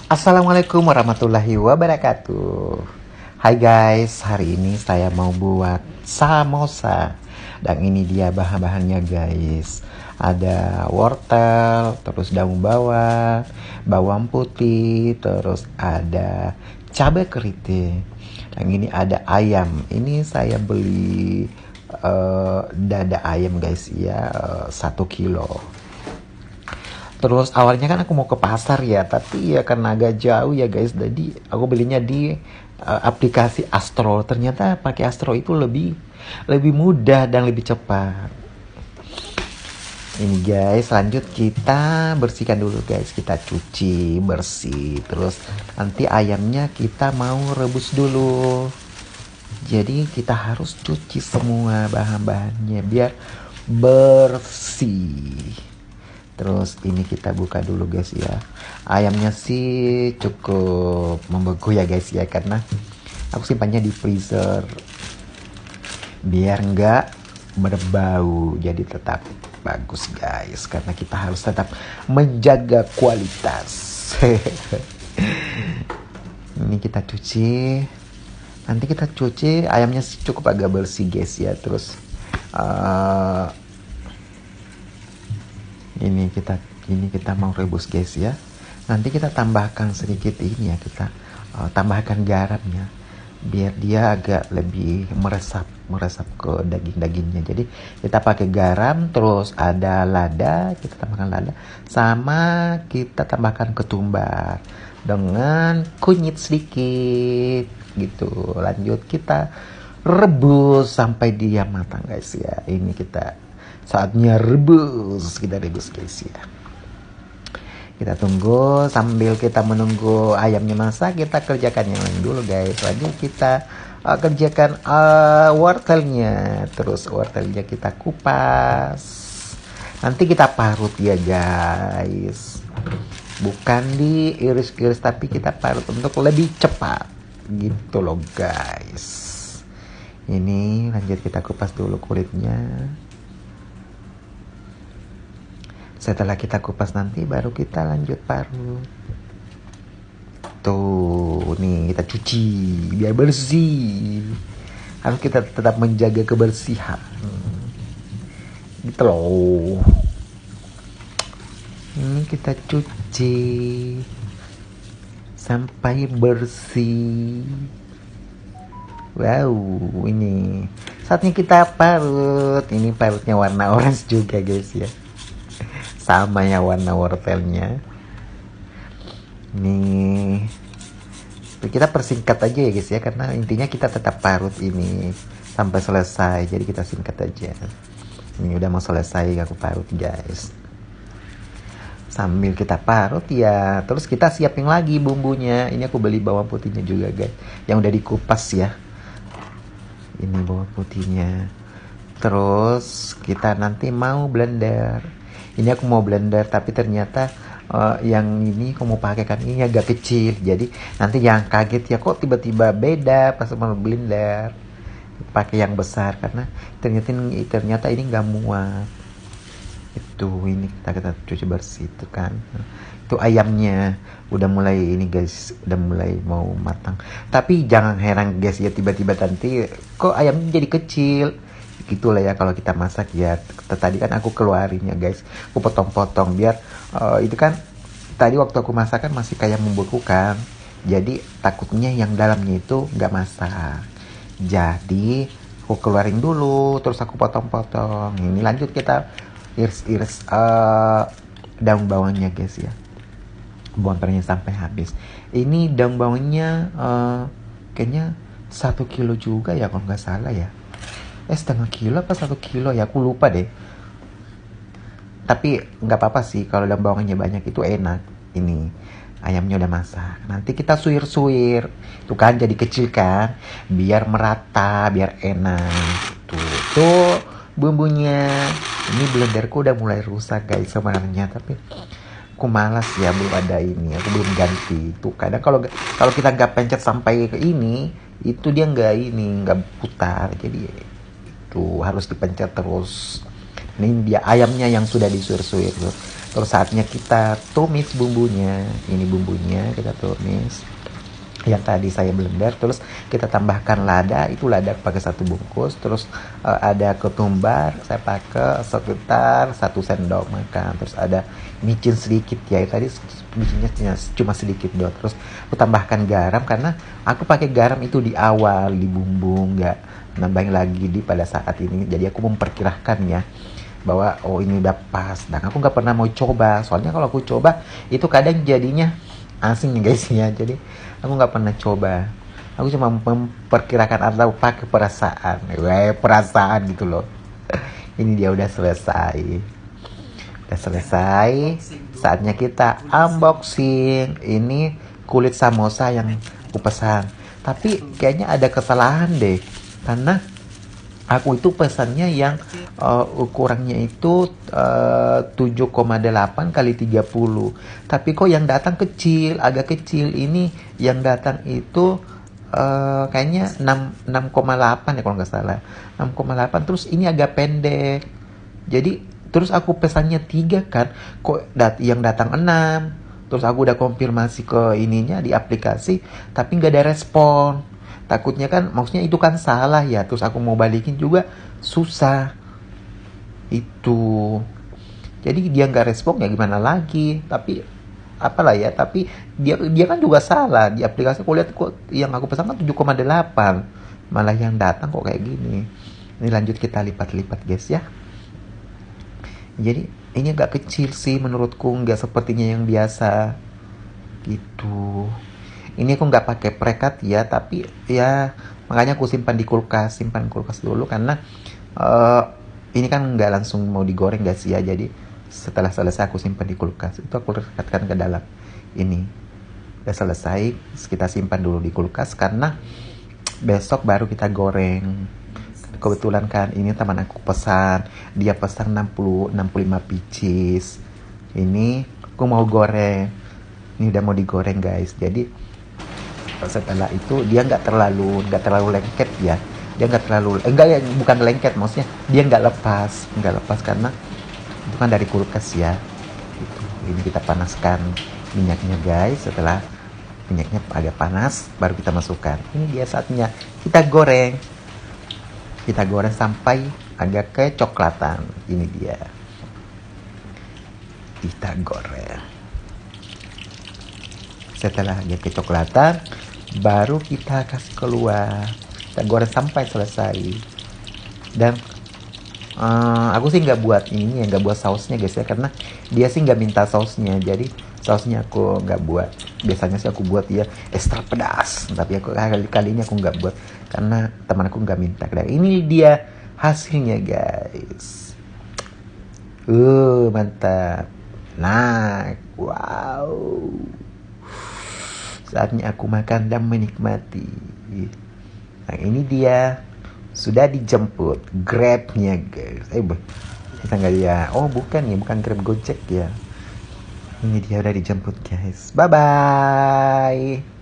Assalamualaikum warahmatullahi wabarakatuh. Hai guys, hari ini saya mau buat samosa. Dan ini dia bahan-bahannya guys. Ada wortel, terus daun bawang, bawang putih, terus ada cabai keriting. Dan ini ada ayam. Ini saya beli dada ayam guys ya, 1 kilo. Terus awalnya kan aku mau ke pasar ya, tapi ya karena agak jauh ya guys, jadi aku belinya di aplikasi Astro. Ternyata pakai Astro itu lebih lebih mudah dan lebih cepat. Ini guys, lanjut kita bersihkan dulu guys, kita cuci bersih. Terus nanti ayamnya kita mau rebus dulu. Jadi kita harus cuci semua bahan-bahannya biar bersih. Terus ini kita buka dulu guys ya. Ayamnya sih cukup membeku ya guys ya, karena aku simpannya di freezer biar nggak berbau. Jadi tetap bagus guys, karena kita harus tetap menjaga kualitas. Ini kita cuci. Nanti kita cuci ayamnya sih cukup agak bersih guys ya. Terus ini kita mau rebus guys ya. Nanti kita tambahkan sedikit ini ya, kita tambahkan garamnya biar dia agak lebih meresap ke daging-dagingnya. Jadi kita pakai garam, terus ada lada, kita tambahkan lada, sama kita tambahkan ketumbar dengan kunyit sedikit gitu. Lanjut kita rebus sampai dia matang guys ya. Ini saatnya rebus, kita rebus guys ya. Kita tunggu, sambil kita menunggu ayamnya masak, kita kerjakan yang lain dulu guys. Lanjut kita kerjakan wortelnya. Terus wortelnya kita kupas, nanti kita parut ya guys. Bukan diiris-iris, tapi kita parut untuk lebih cepat gitu loh guys. Ini lanjut kita kupas dulu kulitnya. Setelah kita kupas nanti baru kita lanjut parut. Tuh, nih kita cuci biar bersih. Harus kita tetap menjaga kebersihan. Gitu loh. Ini kita cuci sampai bersih. Wow, ini saatnya kita parut. Ini parutnya warna orange juga guys ya. Sama ya warna wortelnya. Nih kita persingkat aja ya guys ya, karena intinya kita tetap parut ini sampai selesai. Jadi kita singkat aja. Ini udah mau selesai aku parut guys. Sambil kita parut ya, terus kita siapin lagi bumbunya. Ini aku beli bawang putihnya juga guys, yang udah dikupas ya. Ini bawang putihnya. Terus kita nanti mau blender. Ini aku mau blender, tapi ternyata yang ini aku mau pakai kan ini agak kecil. Jadi nanti yang kaget ya, kok tiba-tiba beda pas mau blender. Pakai yang besar karena ternyata ini nggak muat. Itu ini kita cuci bersih itu kan. Itu ayamnya udah mulai ini guys, udah mulai mau matang. Tapi jangan heran guys ya, tiba-tiba nanti kok ayamnya jadi kecil. Gitulah ya kalau kita masak ya. Tadi kan aku keluarin ya guys, aku potong-potong biar itu kan tadi waktu aku masak kan masih kayak membeku kan, jadi takutnya yang dalamnya itu nggak masak. Jadi aku keluarin dulu, terus aku potong-potong. Ini lanjut kita iris-iris daun bawangnya guys ya, bawangnya sampai habis. Ini daun bawangnya kayaknya 1 kilo juga ya kalau nggak salah ya. Setengah kilo apa 1 kilo ya, aku lupa deh. Tapi nggak apa-apa sih kalau daun bawangnya banyak, itu enak. Ini ayamnya udah masak, nanti kita suir-suir tuh kan, jadi kecil kan biar merata, biar enak. Tuh bumbunya. Ini blenderku udah mulai rusak guys sebenarnya, tapi aku malas ya, belum ada ini, aku belum ganti. Tuh kadang kalau kita nggak pencet sampai ke ini, itu dia nggak putar. Jadi itu harus dipencet terus. Ini dia ayamnya yang sudah disuir-suir tuh. Terus saatnya kita tumis bumbunya. Ini bumbunya kita tumis yang tadi saya blender. Terus kita tambahkan lada, itu lada pakai 1 bungkus. Terus ada ketumbar saya pakai sekitar 1 sendok makan. Terus ada micin sedikit ya, tadi micinnya cuma sedikit doang. Terus aku tambahkan garam karena aku pakai garam itu di awal di bumbu, nggak nambahin lagi di pada saat ini. Jadi aku memperkirakan ya bahwa oh ini udah pas, dan aku nggak pernah mau coba, soalnya kalau aku coba itu kadang jadinya asing nih guys ya. Jadi aku nggak pernah coba, aku cuma memperkirakan atau pakai perasaan gitu loh. Ini dia udah selesai, saatnya kita unboxing. Ini kulit samosa yang aku pesan, tapi kayaknya ada kesalahan deh, karena aku itu pesannya yang ukurannya itu 7,8 kali 30. Tapi kok yang datang kecil, agak kecil. Ini yang datang itu kayaknya 6,8 ya kalau nggak salah. 6,8, terus ini agak pendek. Jadi terus aku pesannya 3 kan, kok yang datang 6. Terus aku udah konfirmasi ke ininya di aplikasi, tapi nggak ada respon. Takutnya kan, maksudnya itu kan salah ya. Terus aku mau balikin juga susah itu. Jadi dia nggak respon ya gimana lagi. Tapi apalah ya, tapi dia kan juga salah di aplikasi. Aku lihat kok yang aku pesan kan 7,8, malah yang datang kok kayak gini. Ini lanjut kita lipat-lipat guys ya. Jadi ini agak kecil sih menurutku, nggak sepertinya yang biasa gitu. Ini aku nggak pakai prekat ya, tapi ya makanya aku simpan di kulkas, dulu karena ini kan nggak langsung mau digoreng guys ya. Jadi setelah selesai aku simpan di kulkas, itu aku rekatkan ke dalam ini. Udah selesai, kita simpan dulu di kulkas karena besok baru kita goreng. Kebetulan kan ini teman aku pesan, dia pesan 65 pieces. Ini aku mau goreng, ini udah mau digoreng guys. Jadi setelah itu dia nggak terlalu lengket ya, dia nggak terlalu enggak ya, bukan lengket, maksudnya dia nggak lepas karena itu kan dari kulkas ya gitu. Ini kita panaskan minyaknya guys. Setelah minyaknya agak panas baru kita masukkan. Ini dia saatnya kita goreng sampai agak kecoklatan. Ini dia, kita goreng. Setelah agak kecoklatan baru kita kasih keluar, kita goreng sampai selesai. Dan aku sih nggak buat ini ya, nggak buat sausnya guys ya, karena dia sih nggak minta sausnya. Jadi sausnya aku nggak buat. Biasanya sih aku buat ya ekstra pedas, tapi aku kali ini aku nggak buat karena teman aku nggak minta. Dan ini dia hasilnya guys. Mantap. Nah, wow. Saatnya aku makan dan menikmati. Nah ini dia sudah dijemput, Grabnya guys. Kita nggak ya? Oh bukan Grab, Gojek ya. Ini dia udah dijemput guys. Bye bye.